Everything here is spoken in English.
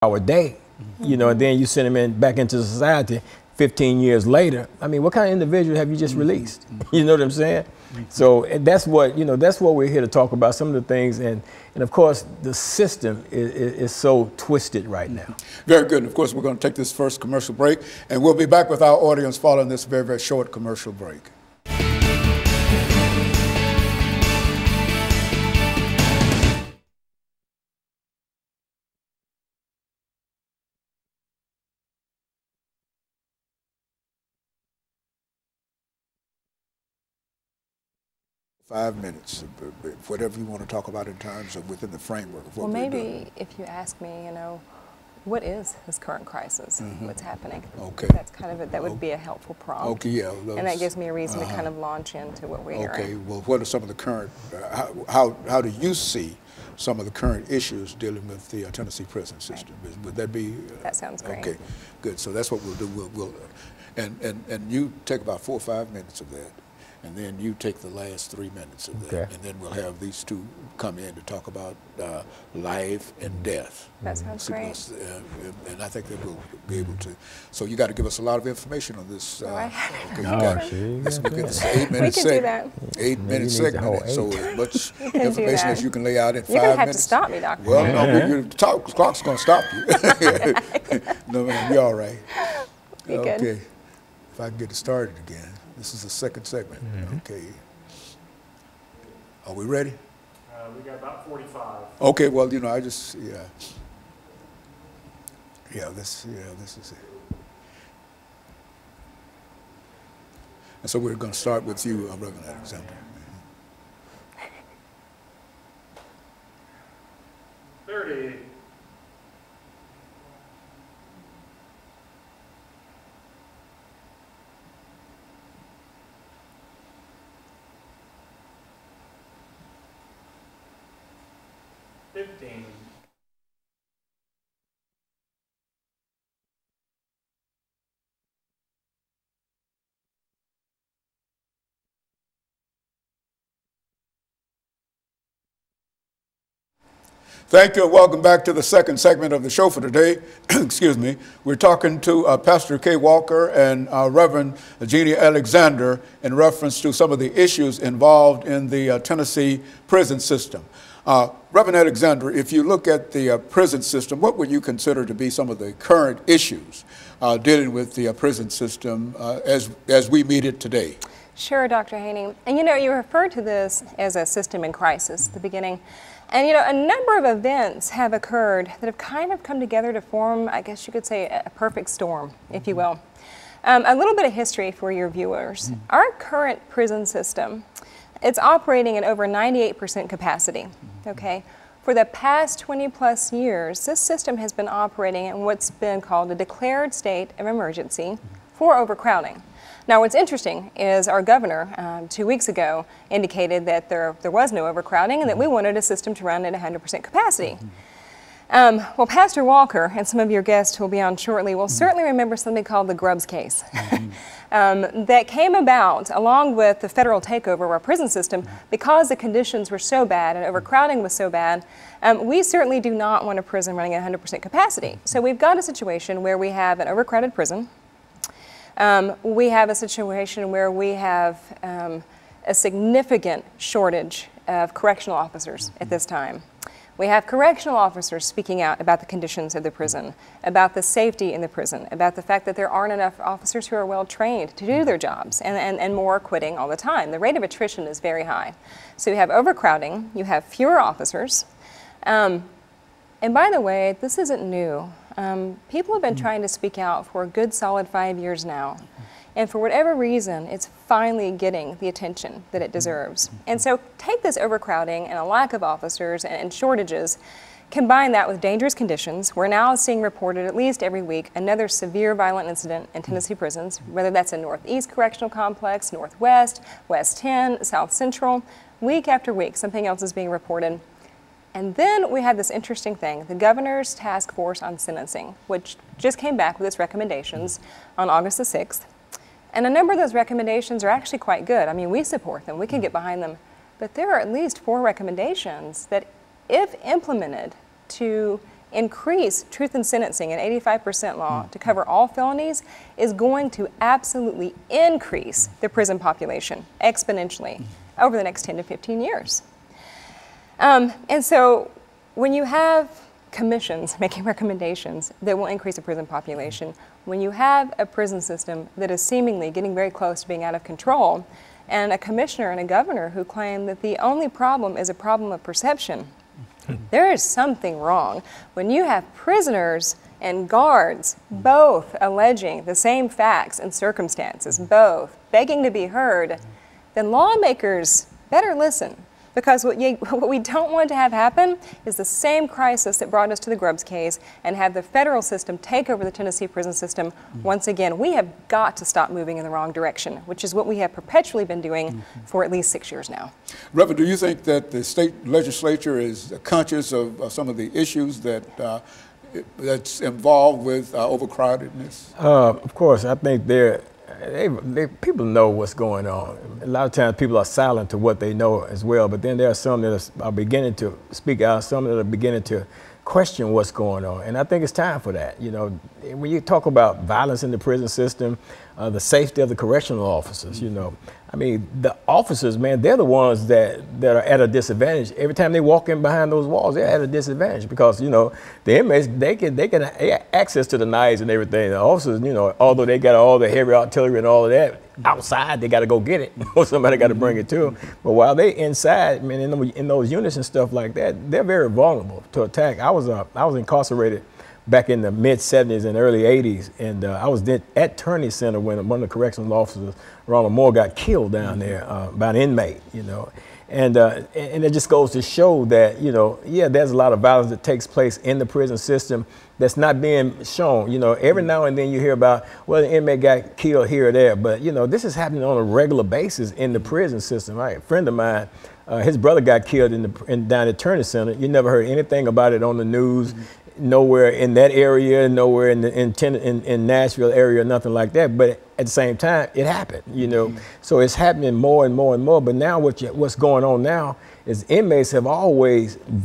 hour day, you know, and then you send them back into society 15 years later. I mean, what kind of individual have you just released? You know what I'm saying? So that's what, you know, that's what we're here to talk about, some of the things. And of course, the system is so twisted right now. Very good. And of course, we're going to take this first commercial break, and we'll be back with our audience following this very, very short commercial break. Five minutes, whatever you want to talk about in terms of within the framework of what we're doing. Well, maybe if you ask me, you know, what is this current crisis? What's happening? Okay. That's kind of it. That would be a helpful prompt. Okay, yeah. And that gives me a reason to kind of launch into what we're hearing. Okay, well, what are some of the current, how do you see some of the current issues dealing with the Tennessee prison system? Right. Would that be? That sounds great. Okay, good. So that's what we'll do. And you take about 4 or 5 minutes of that. And then you take the last 3 minutes of that, and then we'll have these two come in to talk about life and death. That sounds great. And I think that we'll be able to. So you got to give us a lot of information on this. Okay, let's look at this 8 minute segment. 8 minute segment. So as much information as you can lay out in 5 minutes. You're going to have to stop me, Doctor. Well, no, the clock's going to stop you. No, man, you're all right. Be good. Okay. If I can get it started again. This is the second segment. Okay. Are we ready? We got about 45. Okay, well, you know, I just, this is it. And so we're going to start with you, Reverend Alexander. 30. 15. '" Thank you, and welcome back to the second segment of the show for today. Excuse me. We're talking to Pastor Kay Walker and Reverend Jeannie Alexander in reference to some of the issues involved in the Tennessee prison system. Reverend Alexander, if you look at the prison system, what would you consider to be some of the current issues dealing with the prison system as we meet it today? Sure, Dr. Haney. And you know, you referred to this as a system in crisis at the beginning. And you know, a number of events have occurred that have kind of come together to form, I guess you could say, a perfect storm, if you will. A little bit of history for your viewers. Our current prison system, it's operating at over 98% capacity, okay? For the past 20 plus years, this system has been operating in what's been called a declared state of emergency for overcrowding. Now, what's interesting is our governor 2 weeks ago indicated that there was no overcrowding and that we wanted a system to run at 100% capacity. Well, Pastor Walker and some of your guests who will be on shortly will certainly remember something called the Grubbs case that came about along with the federal takeover of our prison system because the conditions were so bad and overcrowding was so bad. We certainly do not want a prison running at 100% capacity. So we've got a situation where we have an overcrowded prison. We have a situation where we have a significant shortage of correctional officers at this time. We have correctional officers speaking out about the conditions of the prison, about the safety in the prison, about the fact that there aren't enough officers who are well trained to do their jobs, and more are quitting all the time. The rate of attrition is very high. So you have overcrowding, you have fewer officers, and by the way, this isn't new. People have been trying to speak out for a good solid 5 years now. And for whatever reason, it's finally getting the attention that it deserves. And so take this overcrowding and a lack of officers and shortages, combine that with dangerous conditions. We're now seeing reported at least every week another severe violent incident in Tennessee prisons, whether that's in Northeast Correctional Complex, Northwest, West 10, South Central. Week after week, something else is being reported. And then we had this interesting thing, the Governor's Task Force on Sentencing, which just came back with its recommendations on August the 6th. And a number of those recommendations are actually quite good. I mean, we support them, we can get behind them. But there are at least 4 recommendations that, if implemented to increase truth in sentencing, an 85% law, to cover all felonies, is going to absolutely increase the prison population exponentially over the next 10 to 15 years. And so when you have commissions making recommendations that will increase the prison population, when you have a prison system that is seemingly getting very close to being out of control, and a commissioner and a governor who claim that the only problem is a problem of perception, there is something wrong. When you have prisoners and guards both alleging the same facts and circumstances, both begging to be heard, then lawmakers better listen. Because what we don't want to have happen is the same crisis that brought us to the Grubbs case and have the federal system take over the Tennessee prison system once again. We have got to stop moving in the wrong direction, which is what we have perpetually been doing for at least 6 years now. Reverend, do you think that the state legislature is conscious of some of the issues that's involved with overcrowdedness? Of course, I think people know what's going on. A lot of times people are silent to what they know as well, but then there are some that are beginning to speak out, some that are beginning to question what's going on. And I think it's time for that. You know, when you talk about violence in the prison system, the safety of the correctional officers, you know, I mean, the officers, man, they're the ones that are at a disadvantage. Every time they walk in behind those walls, they're at a disadvantage because, you know, the inmates, they can have access to the knives and everything. The officers, you know, although they got all the heavy artillery and all of that, outside, they got to go get it. Or somebody got to bring it to them. But while they inside, man, in those units and stuff like that, they're very vulnerable to attack. I was incarcerated back in the mid-'70s and early '80s, and I was at Turney Center when one of the correctional officers, Ronald Moore, got killed down there by an inmate, you know. And it just goes to show that, you know, yeah, there's a lot of violence that takes place in the prison system that's not being shown. You know, every now and then you hear about, well, the inmate got killed here or there, but, you know, this is happening on a regular basis in the prison system. Right? A friend of mine, his brother got killed down at Turney Center. You never heard anything about it on the news. Nowhere in that area, nowhere in Nashville area, nothing like that. But at the same time, it happened, you know. So it's happening more and more and more. But now what's going on now is inmates have always voiced